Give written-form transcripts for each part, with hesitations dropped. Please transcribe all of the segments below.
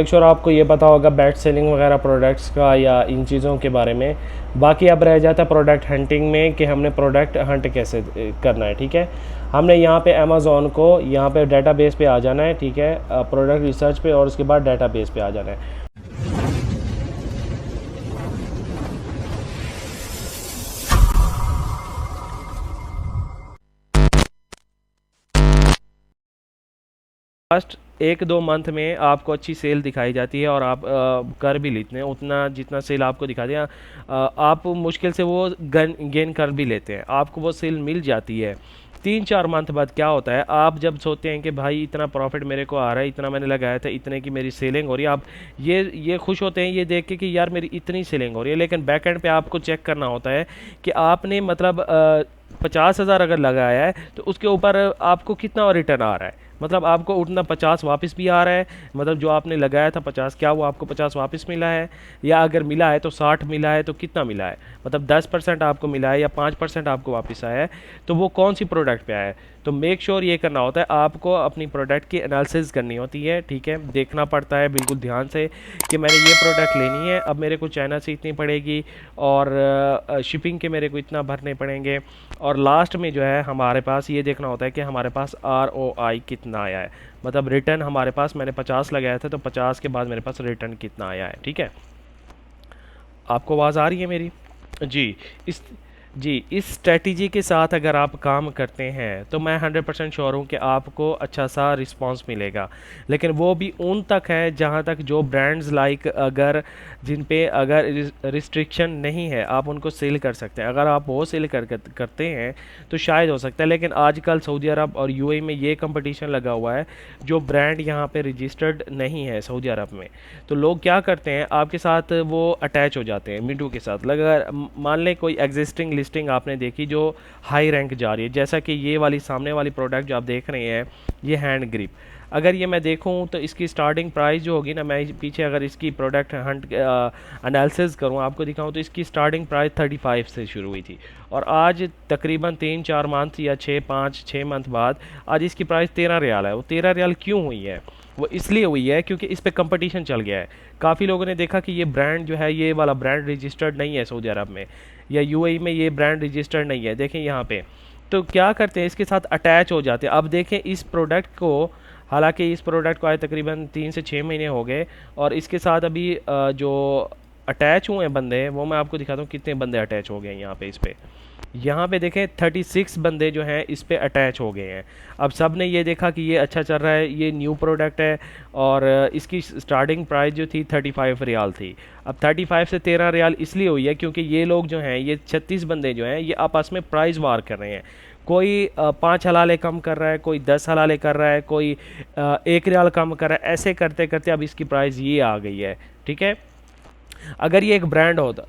Make sure आपको ये पता होगा बेस्ट सेलिंग वगैरह प्रोडक्ट्स का या इन चीज़ों के बारे में। बाकी अब रह जाता है प्रोडक्ट हंटिंग में कि हमने प्रोडक्ट हंट कैसे करना है। ठीक है, हमने यहाँ पे अमेज़ॉन को यहाँ पे डेटाबेस पे आ जाना है। ठीक है, प्रोडक्ट रिसर्च पे और उसके बाद डेटाबेस पे आ जाना है। लास्ट 1-2 मंथ में आपको अच्छी सेल दिखाई जाती है और आप कर भी लेते हैं उतना जितना सेल आपको दिखा दिया। आप मुश्किल से वो गेन कर भी लेते हैं, आपको वो सेल मिल जाती है। 3-4 मंथ बाद क्या होता है, आप जब सोचते हैं कि भाई इतना प्रॉफिट मेरे को आ रहा है, इतना मैंने लगाया था, इतने की मेरी सेलिंग हो रही है, आप ये खुश होते हैं ये देख के कि यार मेरी इतनी सेलिंग हो रही है। लेकिन बैक एंड पे आपको चेक करना होता है कि आपने मतलब 50,000 अगर लगाया है तो उसके ऊपर आपको कितना रिटर्न आ रहा है। मतलब आपको उतना 50 वापस भी आ रहा है, मतलब जो आपने लगाया था 50, क्या वो आपको 50 वापस मिला है, या अगर मिला है तो 60 मिला है तो कितना मिला है, मतलब 10% आपको मिला है या 5% आपको वापस आया है, तो वो कौन सी प्रोडक्ट पे आया है। तो मेक श्योर ये करना होता है, आपको अपनी प्रोडक्ट की एनालिसिस करनी होती है। ठीक है, देखना पड़ता है बिल्कुल ध्यान से कि मैंने ये प्रोडक्ट लेनी है, अब मेरे को चाइना से इतनी पड़ेगी और शिपिंग के मेरे को इतना भरने पड़ेंगे, और लास्ट में जो है हमारे पास ये देखना होता है कि हमारे पास ROI कितना आया है, मतलब रिटर्न हमारे पास, मैंने 50 लगाया था तो 50 के बाद मेरे पास रिटर्न कितना आया है। ठीक है, आपको आवाज़ आ रही है मेरी? जी। इस जी, इस स्ट्रेटजी के साथ अगर आप काम करते हैं तो मैं 100% श्योर हूँ कि आपको अच्छा सा रिस्पांस मिलेगा। लेकिन वो भी उन तक है जहाँ तक जो ब्रांड्स लाइक अगर जिन पे अगर रिस्ट्रिक्शन नहीं है आप उनको सेल कर सकते हैं। अगर आप वो सेल करते हैं तो शायद हो सकता है। लेकिन आजकल सऊदी अरब और यूएई में ये कंपटीशन लगा हुआ है, जो ब्रांड यहाँ पे रजिस्टर्ड नहीं है सऊदी अरब में, तो लोग क्या करते हैं आपके साथ वो अटैच हो जाते हैं मिंटू के साथ। अगर मान लें कोई एग्जिस्टिंग लिस्टिंग आपने देखी जो हाई रैंक जा रही है, जैसा कि ये वाली सामने वाली प्रोडक्ट जो आप देख रहे हैं, ये हैंड ग्रिप, अगर ये मैं देखूं तो इसकी स्टार्टिंग प्राइस जो होगी ना, मैं पीछे अगर इसकी प्रोडक्ट हंट एनालिसिस करूं आपको दिखाऊं तो इसकी स्टार्टिंग प्राइस 35 से शुरू हुई थी, और आज तकरीबन 3-4 मंथ या 6-5-6 मंथ बाद आज इसकी प्राइस 13 रियाल है। वो 13 रियाल क्यों हुई है? वो इसलिए हुई है क्योंकि इस पे कंपटीशन चल गया है। काफ़ी लोगों ने देखा कि ये ब्रांड जो है, ये वाला ब्रांड रजिस्टर्ड नहीं है सऊदी अरब में या यूएई में, ये ब्रांड रजिस्टर्ड नहीं है, देखें यहाँ पे। तो क्या करते हैं, इसके साथ अटैच हो जाते हैं। अब देखें इस प्रोडक्ट को, हालांकि इस प्रोडक्ट को आए तकरीबन 3 से 6 महीने हो गए, और इसके साथ अभी जो अटैच हुए हैं बंदे, वो मैं आपको दिखाता हूँ कितने बंदे अटैच हो गए हैं यहाँ पे। इस पे यहाँ पे देखें 36 बंदे जो हैं इस पे अटैच हो गए हैं। अब सब ने ये देखा कि ये अच्छा चल रहा है, ये न्यू प्रोडक्ट है, और इसकी स्टार्टिंग प्राइस जो थी 35 रियाल थी। अब 35 से 13 रियाल इसलिए हुई है क्योंकि ये लोग जो हैं, ये 36 बंदे जो हैं, ये आपस में प्राइस वार कर रहे हैं। कोई 5 हलाले कम कर रहा है, कोई 10 हलाले कर रहा है, कोई 1 रियाल कम कर रहा है, ऐसे करते करते अब इसकी प्राइस ये आ गई है। ठीक है, अगर ये एक ब्रांड होता,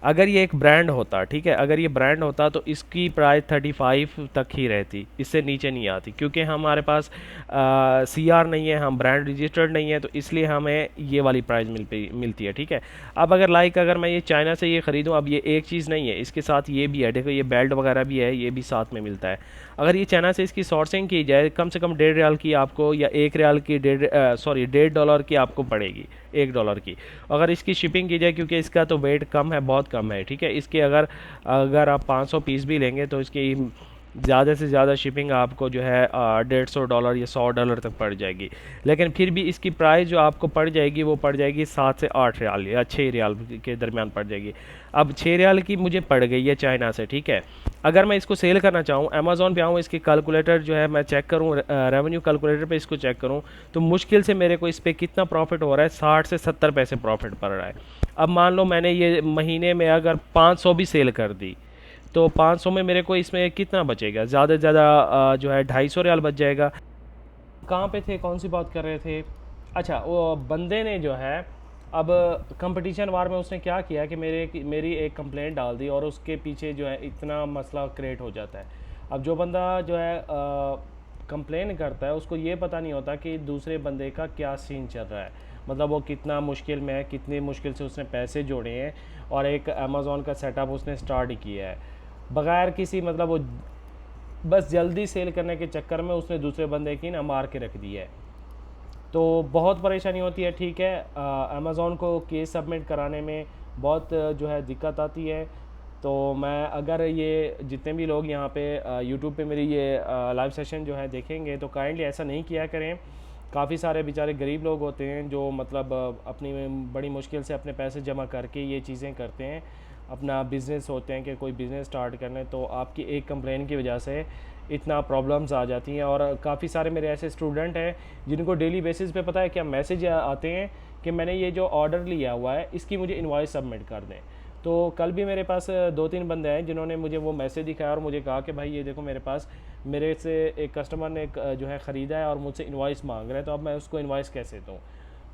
अगर ये एक ब्रांड होता, ठीक है, अगर ये ब्रांड होता तो इसकी प्राइस 35 तक ही रहती, इससे नीचे नहीं आती, क्योंकि हमारे पास CR नहीं है, हम ब्रांड रजिस्टर्ड नहीं है, तो इसलिए हमें ये वाली प्राइस मिलती है। ठीक है, अब अगर मैं ये चाइना से ये ख़रीदूँ, अब ये एक चीज़ नहीं है, इसके साथ ये भी है, देखो ये बेल्ट वगैरह भी है, ये भी साथ में मिलता है। अगर ये चाइना से इसकी सोर्सिंग की जाए, कम से कम 1.5 रियाल की आपको, या 1 रियाल की, $1.5 की आपको पड़ेगी, $1 की। अगर इसकी शिपिंग की जाए, क्योंकि इसका तो वेट कम है, बहुत कम है, ठीक है, इसके अगर अगर आप 500 पीस भी लेंगे तो इसकी ज़्यादा से ज़्यादा शिपिंग आपको जो है $150 या $100 तक पड़ जाएगी। लेकिन फिर भी इसकी प्राइस जो आपको पड़ जाएगी वो पड़ जाएगी 7 से 8 रियाल या 6 रियाल के दरमियान पड़ जाएगी। अब 6 रियाल की मुझे पड़ गई है चाइना से, ठीक है। अगर मैं इसको सेल करना चाहूँ, अमेज़ॉन पे आऊँ, इसकी कैलकुलेटर जो है मैं चेक करूँ, रेवेन्यू कैलकुलेटर पे इसको चेक करूँ, तो मुश्किल से मेरे को इस पर कितना प्रॉफिट हो रहा है, 60 से 70 पैसे प्रॉफिट पड़ रहा है। अब मान लो मैंने ये महीने में अगर 500 भी सेल कर दी, तो 500 में मेरे को इसमें कितना बचेगा, ज़्यादा से ज़्यादा जो है 250 रियाल बच जाएगा। कहाँ पे थे, कौन सी बात कर रहे थे? अच्छा, वो बंदे ने जो है, अब कंपटीशन वार में उसने क्या किया कि मेरी एक कंप्लेंट डाल दी, और उसके पीछे जो है इतना मसला क्रिएट हो जाता है। अब जो बंदा जो है कंप्लेन करता है, उसको ये पता नहीं होता कि दूसरे बंदे का क्या सीन चल रहा है, मतलब वो कितना मुश्किल में है, कितनी मुश्किल से उसने पैसे जोड़े हैं, और एक अमेज़ॉन का सेटअप उसने स्टार्ट किया है बगैर किसी, मतलब वो बस जल्दी सेल करने के चक्कर में उसने दूसरे बंदे की ना मार के रख दी है। तो बहुत परेशानी होती है, ठीक है। अमेज़ॉन को केस सबमिट कराने में बहुत जो है दिक्कत आती है। तो मैं अगर ये जितने भी लोग यहाँ पे यूट्यूब पे मेरी ये लाइव सेशन जो है देखेंगे, तो काइंडली ऐसा नहीं किया करें। काफ़ी सारे बेचारे गरीब लोग होते हैं जो मतलब अपनी बड़ी मुश्किल से अपने पैसे जमा करके ये चीज़ें करते हैं, अपना बिज़नेस होते हैं कि कोई बिज़नेस स्टार्ट करना है, तो आपकी एक कंप्लेन की वजह से इतना प्रॉब्लम्स आ जाती हैं। और काफ़ी सारे मेरे ऐसे स्टूडेंट हैं जिनको डेली बेसिस पे पता है क्या मैसेज आते हैं कि मैंने ये जो ऑर्डर लिया हुआ है इसकी मुझे इनवॉइस सबमिट कर दें। तो कल भी मेरे पास 2-3 बंदे हैं जिन्होंने मुझे वो मैसेज दिखाया और मुझे कहा कि भाई ये देखो मेरे पास, मेरे से एक कस्टमर ने जो है ख़रीदा है और मुझसे इनवॉइस मांग रहे हैं, तो अब मैं उसको इनवॉइस कैसे दूँ।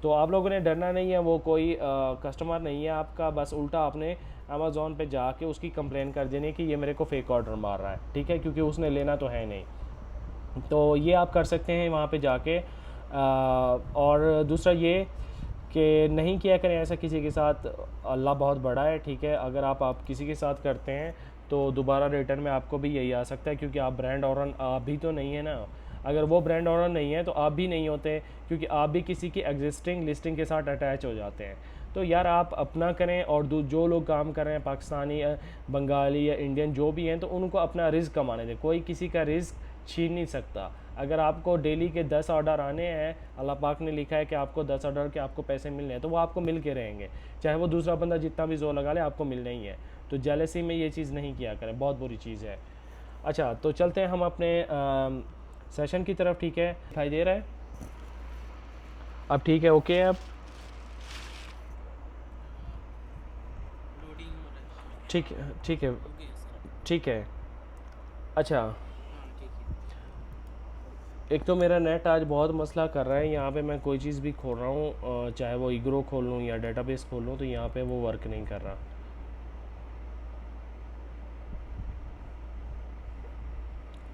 तो आप लोगों ने डरना नहीं है, वो कोई कस्टमर नहीं है आपका, बस उल्टा आपने अमेज़ॉन पे जाके उसकी कंप्लेन कर देनी है कि ये मेरे को फ़ेक ऑर्डर मार रहा है, ठीक है, क्योंकि उसने लेना तो है नहीं। तो ये आप कर सकते हैं वहाँ पे जाके। और दूसरा ये कि नहीं किया करें ऐसा किसी के साथ, अल्लाह बहुत बड़ा है, ठीक है। अगर आप किसी के साथ करते हैं तो दोबारा रिटर्न में आपको भी यही आ सकता है, क्योंकि आप ब्रांड ऑनर आप भी तो नहीं है ना। अगर वो ब्रांड ऑनर नहीं है तो आप भी नहीं होते, क्योंकि आप भी किसी की एग्जिस्टिंग लिस्टिंग के साथ अटैच हो जाते हैं। तो यार आप अपना करें, और जो लोग काम कर रहे हैं पाकिस्तानी या बंगाली या इंडियन जो भी हैं, तो उनको अपना रिस्क कमाने दें, कोई किसी का रिस्क छीन नहीं सकता। अगर आपको डेली के 10 ऑर्डर आने हैं, अल्लाह पाक ने लिखा है कि आपको 10 ऑर्डर के आपको पैसे मिलने हैं, तो वो आपको मिल के रहेंगे, चाहे वो दूसरा बंदा जितना भी जोर लगा ले, आपको मिलना ही है। तो जेलसी में ये चीज़ नहीं किया करें, बहुत बुरी चीज़ है। अच्छा, तो चलते हैं हम अपने सेशन की तरफ, ठीक है। दिखाई दे रहा है अब, ठीक है, ओके है अब, लोडिंग हो रहा है। ठीक है, ठीक है, हो गया सर। ठीक है। अच्छा, हाँ ठीक है। एक तो मेरा नेट आज बहुत मसला कर रहा है, यहाँ पे मैं कोई चीज़ भी खोल रहा हूँ, चाहे वो ईग्रो खोल लूँ या डेटाबेस खोल लूँ, तो यहाँ पे वो वर्क नहीं कर रहा।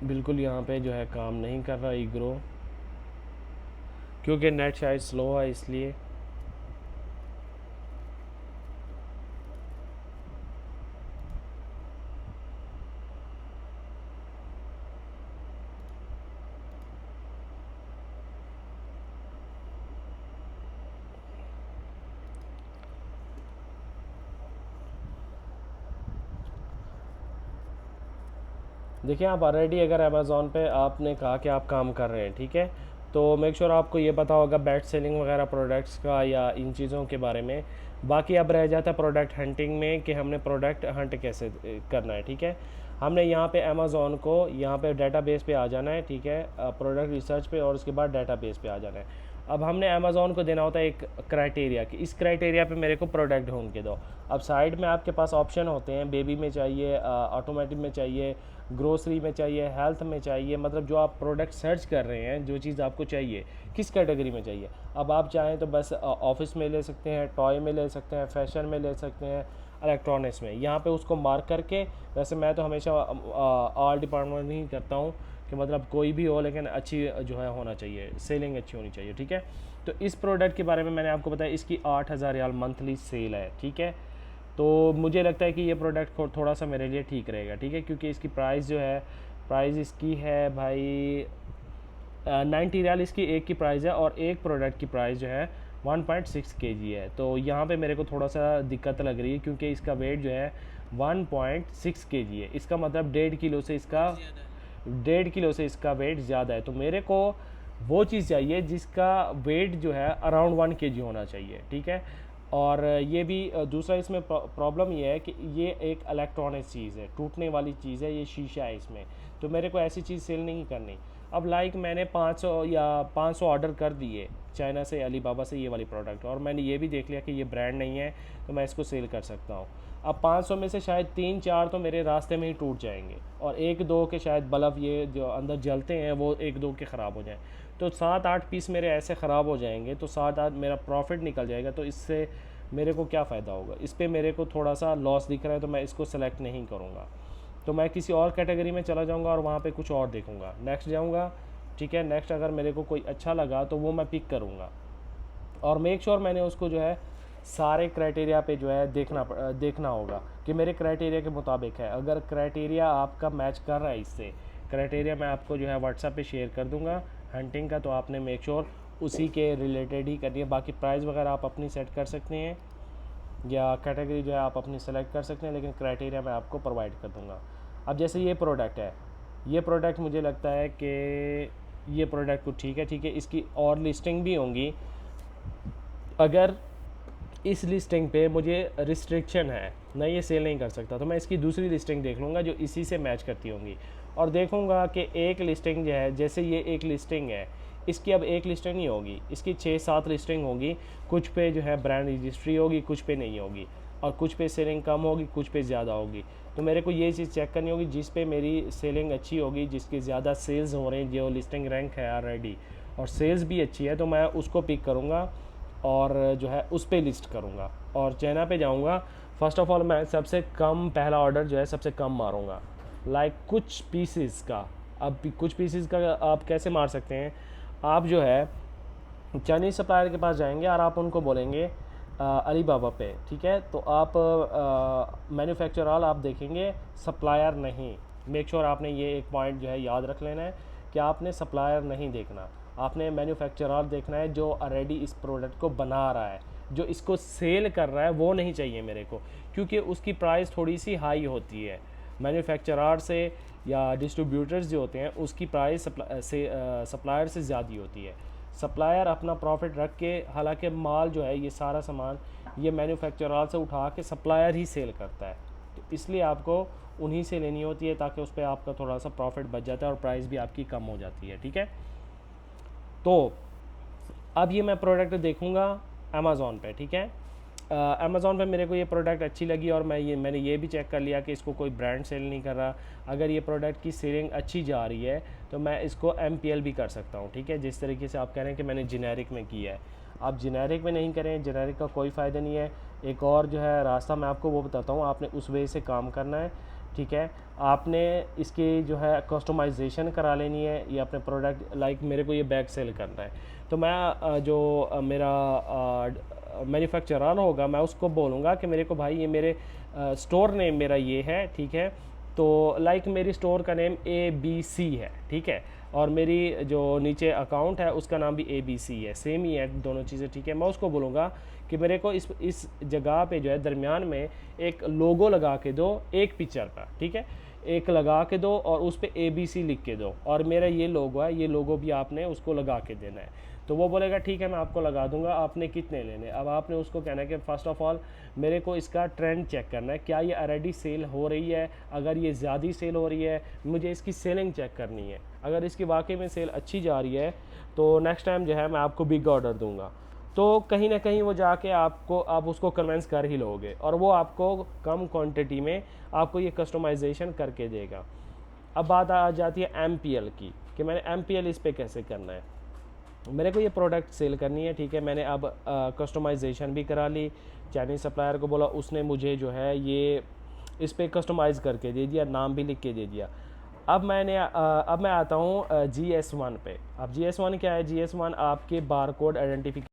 बिल्कुल यहाँ पे जो है काम नहीं कर रहा ईग्रो, क्योंकि नेट शायद स्लो है इसलिए। देखिए, आप ऑलरेडी अगर अमेज़ॉन पे आपने कहा कि आप काम कर रहे हैं, ठीक है, तो मेक श्योर आपको ये पता होगा बेस्ट सेलिंग वगैरह प्रोडक्ट्स का या इन चीज़ों के बारे में। बाकी अब रह जाता है प्रोडक्ट हंटिंग में कि हमने प्रोडक्ट हंट कैसे करना है, ठीक है। हमने यहाँ पे अमेज़ॉन को यहाँ पे डेटाबेस पे आ जाना है, ठीक है, प्रोडक्ट रिसर्च पे, और उसके बाद डेटाबेस पे आ जाना है। अब हमने अमेज़ॉन को देना होता है एक क्राइटेरिया कि इस क्राइटेरिया पे मेरे को प्रोडक्ट ढूंढ के दो। अब साइड में आपके पास ऑप्शन होते हैं, बेबी में चाहिए, ऑटोमेटिक में चाहिए, ग्रोसरी में चाहिए, हेल्थ में चाहिए, मतलब जो आप प्रोडक्ट सर्च कर रहे हैं, जो चीज़ आपको चाहिए, किस कैटेगरी में चाहिए। अब आप चाहें तो बस ऑफिस में ले सकते हैं, टॉय में ले सकते हैं, फैशन में ले सकते हैं, इलेक्ट्रॉनिक्स में, यहाँ पे उसको मार्क करके। वैसे मैं तो हमेशा ऑल डिपार्टमेंट ही करता हूँ कि मतलब कोई भी हो, लेकिन अच्छी जो है होना चाहिए, सेलिंग अच्छी होनी चाहिए, ठीक है। तो इस प्रोडक्ट के बारे में मैंने आपको बताया, इसकी 8,000 रियाल मंथली सेल है, ठीक है। तो मुझे लगता है कि ये प्रोडक्ट थोड़ा सा मेरे लिए ठीक रहेगा, ठीक है, क्योंकि इसकी प्राइस जो है, प्राइस इसकी है भाई 90 रियाल इसकी एक की प्राइस है, और एक प्रोडक्ट की प्राइस जो है 1.6 kg है। तो यहाँ पे मेरे को थोड़ा सा दिक्कत लग रही है, क्योंकि इसका वेट जो है 1.6 kg है, इसका मतलब 1.5 किलो से इसका, वेट ज़्यादा है। 1.5 किलो से इसका वेट ज़्यादा है। तो मेरे को वो चीज़ चाहिए जिसका वेट जो है अराउंड 1 kg होना चाहिए, ठीक है। और ये भी दूसरा इसमें प्रॉब्लम ये है कि ये एक इलेक्ट्रॉनिक चीज़ है, टूटने वाली चीज़ है, ये शीशा है इसमें, तो मेरे को ऐसी चीज़ सेल नहीं करनी। अब लाइक मैंने 500 या 500 ऑर्डर कर दिए चाइना से, अली बाबा से, ये वाली प्रोडक्ट, और मैंने ये भी देख लिया कि ये ब्रांड नहीं है, तो मैं इसको सेल कर सकता हूँ। अब 500 में से शायद 3-4 तो मेरे रास्ते में ही टूट जाएंगे, और 1-2 के शायद बल्ब ये जो अंदर जलते हैं वो 1-2 के ख़राब हो जाएं, तो 7-8 पीस मेरे ऐसे ख़राब हो जाएंगे, तो 7-8 मेरा प्रॉफिट निकल जाएगा। तो इससे मेरे को क्या फ़ायदा होगा, इस पर मेरे को थोड़ा सा लॉस दिख रहा है, तो मैं इसको सेलेक्ट नहीं करूँगा। तो मैं किसी और कैटेगरी में चला जाऊँगा और वहाँ पे कुछ और देखूँगा, नेक्स्ट जाऊँगा, ठीक है। नेक्स्ट अगर मेरे को कोई अच्छा लगा तो वो मैं पिक करूँगा, और मेक श्योर मैंने उसको जो है सारे क्राइटेरिया पे जो है देखना होगा कि मेरे क्राइटेरिया के मुताबिक है। अगर क्राइटेरिया आपका मैच कर रहा है इससे, क्राइटेरिया मैं आपको जो है व्हाट्सएप पे शेयर कर दूंगा हंटिंग का, तो आपने मेक श्योर उसी के रिलेटेड ही करनी है। बाकी प्राइस वगैरह आप अपनी सेट कर सकते हैं या कैटेगरी जो है आप अपनी सेलेक्ट कर सकते हैं, लेकिन क्राइटेरिया मैं आपको प्रोवाइड कर दूंगा। अब जैसे ये प्रोडक्ट है, ये प्रोडक्ट मुझे लगता है कि ये प्रोडक्ट को ठीक है, इसकी और लिस्टिंग भी होंगी। अगर इस लिस्टिंग पे मुझे रिस्ट्रिक्शन है, मैं ये सेल नहीं कर सकता, तो मैं इसकी दूसरी लिस्टिंग देख लूँगा जो इसी से मैच करती होंगी, और देखूँगा कि एक लिस्टिंग जो है, जैसे ये एक लिस्टिंग है, इसकी अब एक लिस्टिंग नहीं होगी, इसकी 6-7 लिस्टिंग होगी। कुछ पे जो है ब्रांड रजिस्ट्री होगी, कुछ पे नहीं होगी, और कुछ पे सेलिंग कम होगी, कुछ पे ज़्यादा होगी। तो मेरे को ये चीज़ चेक करनी होगी, जिस पे मेरी सेलिंग अच्छी होगी, जिसकी ज़्यादा सेल्स हो रहे हैं, जो लिस्टिंग रैंक है ऑलरेडी और सेल्स भी अच्छी है, तो मैं उसको पिक करूँगा और जो है उस पर लिस्ट करूँगा और चाइना पे जाऊँगा। फ़र्स्ट ऑफ़ ऑल मैं सबसे कम पहला ऑर्डर जो है सबसे कम मारूँगा, लाइक कुछ पीसेस का। अब कुछ पीसेस का आप कैसे मार सकते हैं, आप जो है चाइनीज़ सप्लायर के पास जाएंगे और आप उनको बोलेंगे अलीबाबा पे, ठीक है, तो आप मैन्युफैक्चरर आप देखेंगे, सप्लायर नहीं। मेक श्योर आपने ये एक पॉइंट जो है याद रख लेना है कि आपने सप्लायर नहीं देखना, आपने मैन्युफैक्चरर देखना है जो ऑलरेडी इस प्रोडक्ट को बना रहा है, जो इसको सेल कर रहा है, वो नहीं चाहिए मेरे को, क्योंकि उसकी प्राइस थोड़ी सी हाई होती है मैन्युफैक्चरर से या डिस्ट्रीब्यूटर्स जो होते हैं उसकी प्राइस सप्लायर से ज़्यादा होती है। सप्लायर अपना प्रॉफिट रख के, हालांकि माल जो है ये सारा सामान ये मैन्युफैक्चरर से उठा के सप्लायर ही सेल करता है, तो इसलिए आपको उन्हीं से लेनी होती है ताकि उस पर आपका थोड़ा सा प्रॉफिट बच जाता है और प्राइस भी आपकी कम हो जाती है, ठीक है। तो अब ये मैं प्रोडक्ट देखूँगा अमेज़ॉन पे, ठीक है। अमेज़ॉन पे मेरे को ये प्रोडक्ट अच्छी लगी और मैंने ये भी चेक कर लिया कि इसको कोई ब्रांड सेल नहीं कर रहा। अगर ये प्रोडक्ट की सेलिंग अच्छी जा रही है तो मैं इसको MPL भी कर सकता हूँ, ठीक है। जिस तरीके से आप कह रहे हैं कि मैंने जेनेरिक में किया है, आप जेनेरिक में नहीं करें, जेनेरिक का कोई फ़ायदा नहीं है। एक और जो है रास्ता मैं आपको वो बताता हूँ, आपने उस वे से काम करना है, ठीक है। आपने इसकी जो है कस्टमाइजेशन करा लेनी है, ये अपने प्रोडक्ट, लाइक मेरे को ये बैग सेल करना है, तो मैं जो मेरा मैन्युफैक्चरर होगा मैं उसको बोलूँगा कि मेरे को भाई ये मेरे स्टोर नेम मेरा ये है, ठीक है। तो लाइक मेरी स्टोर का नेम ABC है, ठीक है, और मेरी जो नीचे अकाउंट है उसका नाम भी ABC है, सेम ही है दोनों चीज़ें, ठीक है। मैं उसको बोलूँगा कि मेरे को इस जगह पे जो है दरमियान में एक लोगो लगा के दो, एक पिक्चर का, ठीक है, एक लगा के दो और उस पर ABC लिख के दो, और मेरा ये लोगो है, ये लोगो भी आपने उसको लगा के देना है। तो वो बोलेगा ठीक है मैं आपको लगा दूंगा, आपने कितने लेने। अब आपने उसको कहना है कि फ़र्स्ट ऑफ़ ऑल मेरे को इसका ट्रेंड चेक करना है, क्या ये ऑलरेडी सेल हो रही है, अगर ये ज़्यादा सेल हो रही है मुझे इसकी सेलिंग चेक करनी है। अगर इसकी वाकई में सेल अच्छी जा रही है तो नेक्स्ट टाइम जो है मैं आपको बिग ऑर्डर दूंगा। तो कहीं ना कहीं वो जाके आप उसको कन्वेंस कर ही लोगे और वो आपको कम क्वांटिटी में आपको ये कस्टमाइजेशन करके देगा। अब बात आ जाती है MPL की कि मैंने MPL इस पर कैसे करना है। मेरे को ये प्रोडक्ट सेल करनी है, ठीक है, मैंने अब कस्टमाइजेशन भी करा ली, चाइनीज़ सप्लायर को बोला, उसने मुझे जो है ये इस पर कस्टमाइज़ करके दे दिया, नाम भी लिख के दे दिया। अब मैं आता हूँ GS1 पे। अब GS1 क्या है, GS1 आपके बारकोड आइडेंटिफिकेशन